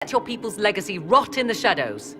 Let your people's legacy rot in the shadows.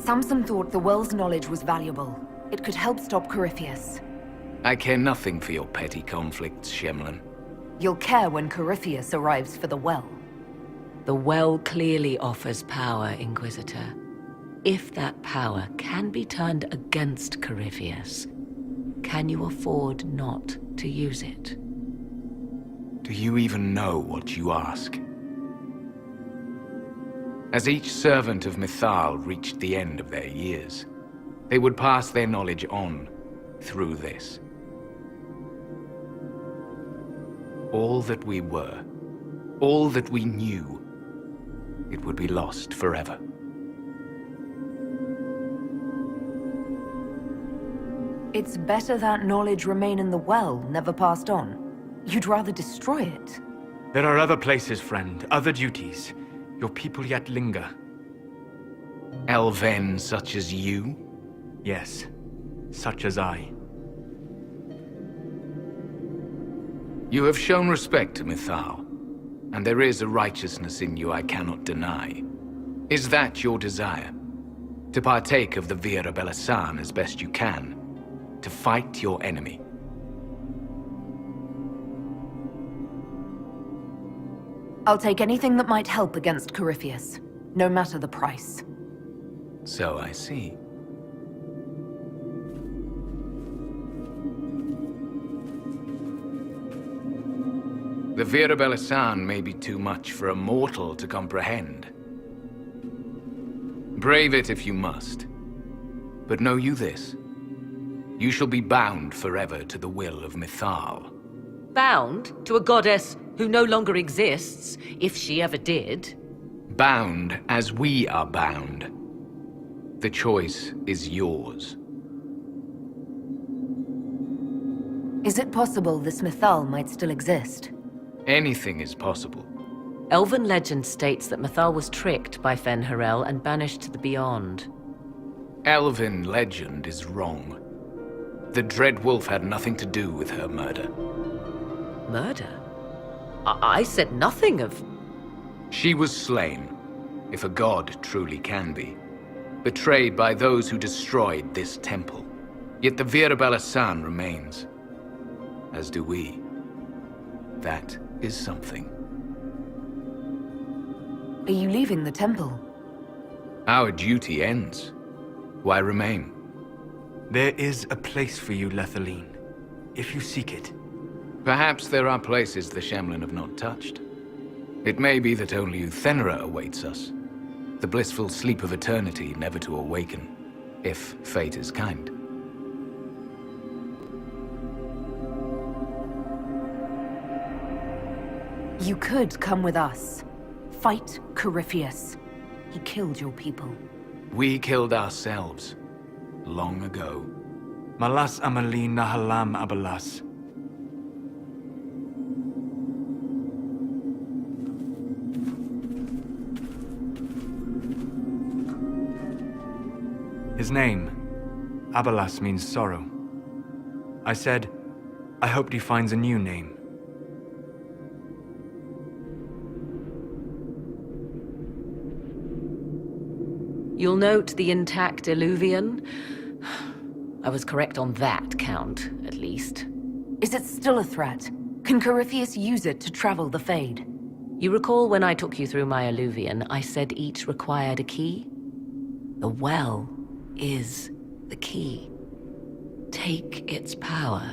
Samson thought the Well's knowledge was valuable. It could help stop Corypheus. I care nothing for your petty conflicts, Shemlin. You'll care when Corypheus arrives for the Well. The Well clearly offers power, Inquisitor. If that power can be turned against Corypheus, can you afford not to use it? Do you even know what you ask? As each servant of Mythal reached the end of their years, they would pass their knowledge on through this. All that we were, all that we knew, it would be lost forever. It's better that knowledge remain in the Well, never passed on. You'd rather destroy it. There are other places, friend, other duties. Your people yet linger. Elven such as you? Yes, such as I. You have shown respect to Mythal, and there is a righteousness in you I cannot deny. Is that your desire? To partake of the Vira Belasan as best you can? To fight your enemy? I'll take anything that might help against Corypheus, no matter the price. So I see. The Vira Belasan may be too much for a mortal to comprehend. Brave it if you must. But know you this. You shall be bound forever to the will of Mythal. Bound to a goddess who no longer exists, if she ever did. Bound as we are bound. The choice is yours. Is it possible this Mythal might still exist? Anything is possible. Elven legend states that Mythal was tricked by Fen-Harel and banished to the Beyond. Elven legend is wrong. The Dread Wolf had nothing to do with her murder. Murder? I said nothing of... She was slain, if a god truly can be. Betrayed by those who destroyed this temple. Yet the Vira Belasan remains. As do we. That is something. Are you leaving the temple? Our duty ends. Why remain? There is a place for you, Lethaline, if you seek it. Perhaps there are places the Shemlin have not touched. It may be that only Uthenera awaits us. The blissful sleep of eternity never to awaken, if fate is kind. You could come with us. Fight Corypheus. He killed your people. We killed ourselves. Long ago. Malas amali nahalam abalas. His name, Abalas, means sorrow. I said, I hoped he finds a new name. You'll note the intact Illuvian. I was correct on that count, at least. Is it still a threat? Can Corypheus use it to travel the Fade? You recall when I took you through my Illuvian, I said each required a key? The Well is the key. Take its power,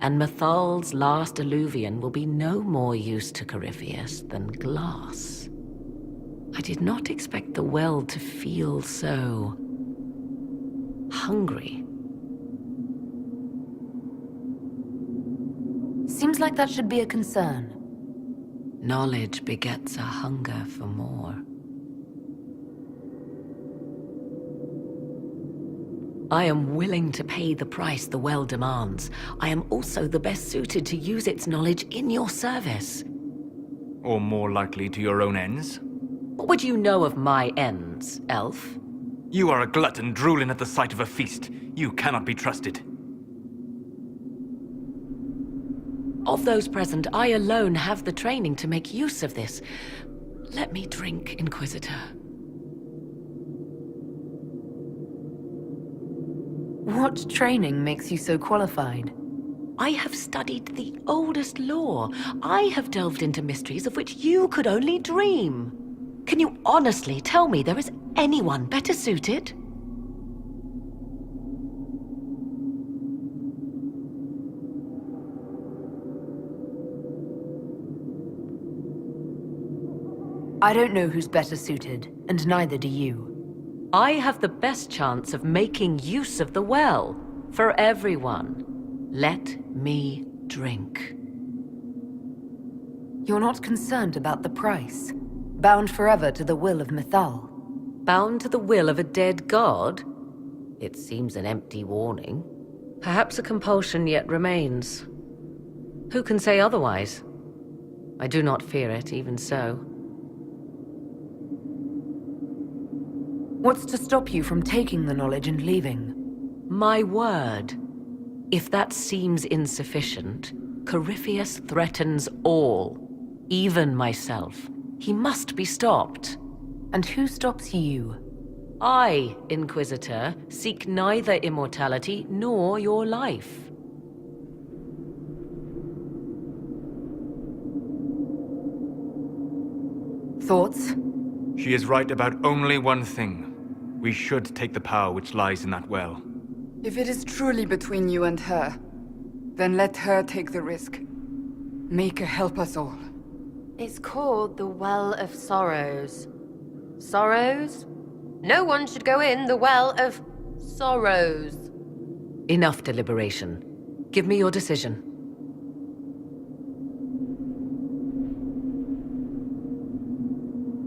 and Mythal's last Illuvian will be no more use to Corypheus than glass. I did not expect the Well to feel so... hungry. Seems like that should be a concern. Knowledge begets a hunger for more. I am willing to pay the price the Well demands. I am also the best suited to use its knowledge in your service. Or more likely to your own ends? What would you know of my ends, elf? You are a glutton drooling at the sight of a feast. You cannot be trusted. Of those present, I alone have the training to make use of this. Let me drink, Inquisitor. What training makes you so qualified? I have studied the oldest lore. I have delved into mysteries of which you could only dream. Can you honestly tell me there is anyone better suited? I don't know who's better suited, and neither do you. I have the best chance of making use of the well for everyone. Let me drink. You're not concerned about the price? Bound forever to the will of Mythal? Bound to the will of a dead god? It seems an empty warning. Perhaps a compulsion yet remains. Who can say otherwise? I do not fear it, even so. What's to stop you from taking the knowledge and leaving? My word. If that seems insufficient, Corypheus threatens all, even myself. He must be stopped. And who stops you? I, Inquisitor, seek neither immortality nor your life. Thoughts? She is right about only one thing. We should take the power which lies in that well. If it is truly between you and her, then let her take the risk. Make her help us all. It's called the Well of Sorrows. Sorrows? No one should go in the Well of Sorrows. Enough deliberation. Give me your decision.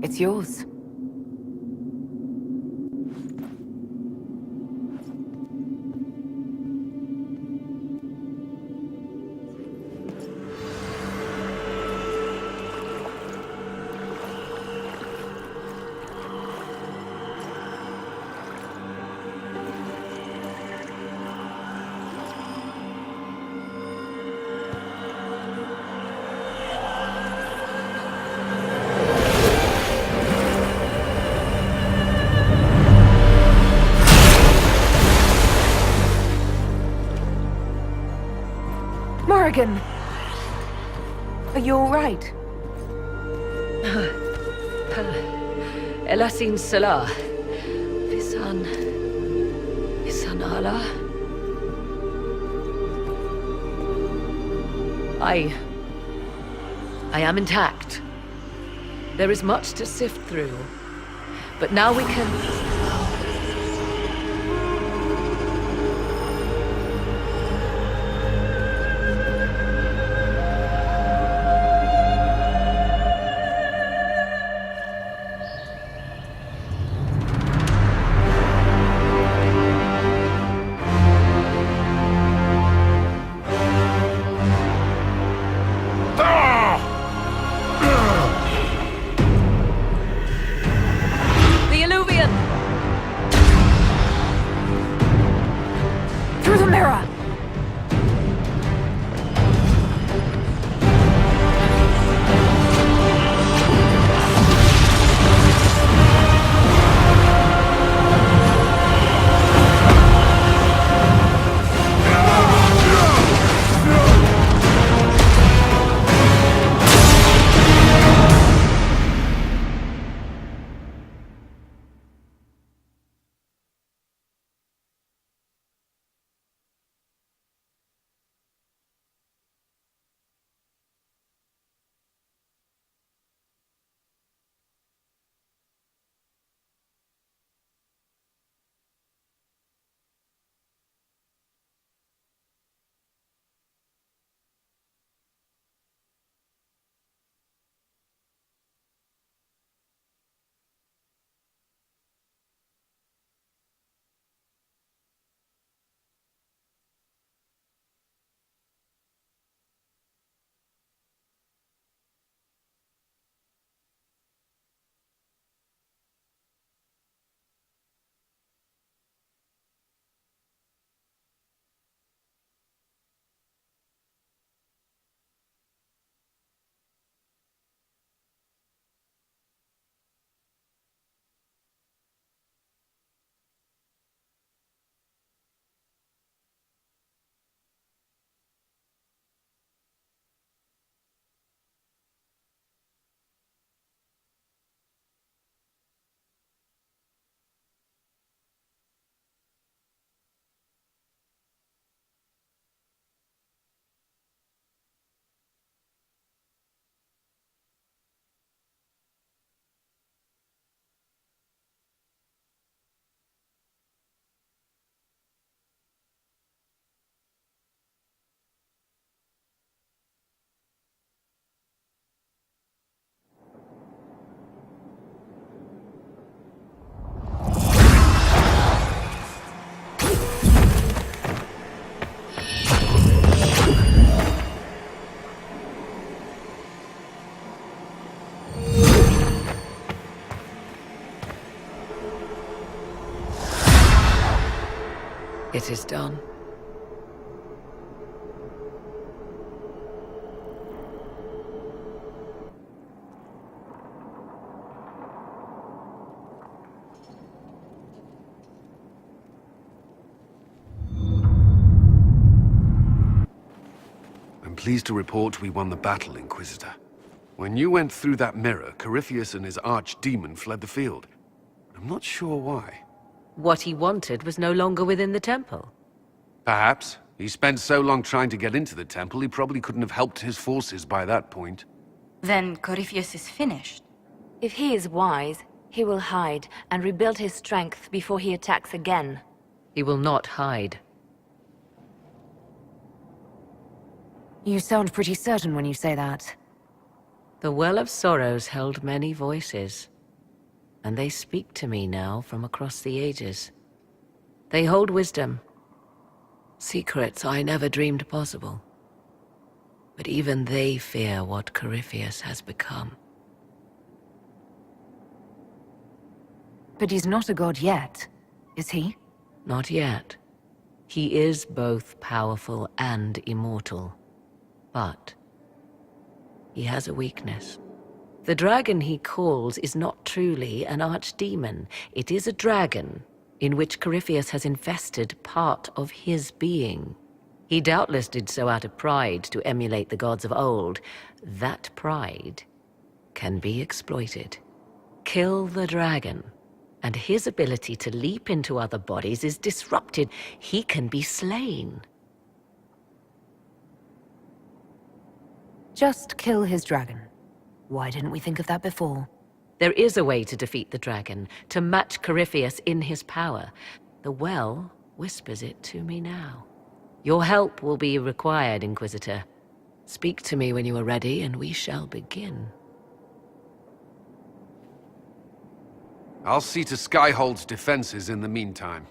It's yours. Morrigan! Are you alright? Elasin Salah. Visan Allah. I am intact. There is much to sift through. But now we can... Through the mirror! It is done. I'm pleased to report we won the battle, Inquisitor. When you went through that mirror, Corypheus and his archdemon fled the field. I'm not sure why. What he wanted was no longer within the temple. Perhaps. He spent so long trying to get into the temple, he probably couldn't have helped his forces by that point. Then Corypheus is finished. If he is wise, he will hide and rebuild his strength before he attacks again. He will not hide. You sound pretty certain when you say that. The Well of Sorrows held many voices, and they speak to me now from across the ages. They hold wisdom, secrets I never dreamed possible. But even they fear what Corypheus has become. But he's not a god yet, is he? Not yet. He is both powerful and immortal. But he has a weakness. The dragon he calls is not truly an archdemon. It is a dragon in which Corypheus has infested part of his being. He doubtless did so out of pride to emulate the gods of old. That pride can be exploited. Kill the dragon, and his ability to leap into other bodies is disrupted. He can be slain. Just kill his dragon. Why didn't we think of that before? There is a way to defeat the dragon, to match Corypheus in his power. The well whispers it to me now. Your help will be required, Inquisitor. Speak to me when you are ready, and we shall begin. I'll see to Skyhold's defenses in the meantime.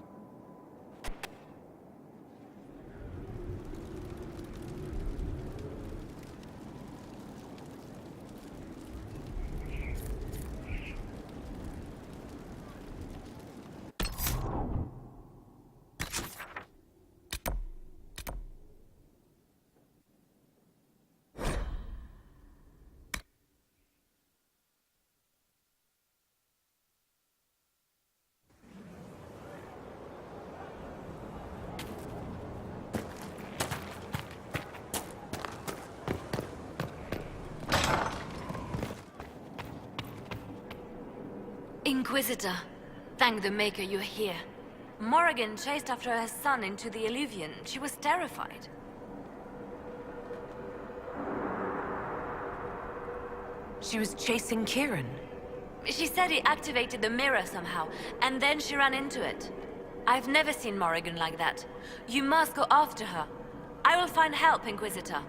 Inquisitor, thank the Maker you're here. Morrigan chased after her son into the Illuvian. She was terrified. She was chasing Kieran. She said he activated the mirror somehow, and then she ran into it. I've never seen Morrigan like that. You must go after her. I will find help, Inquisitor.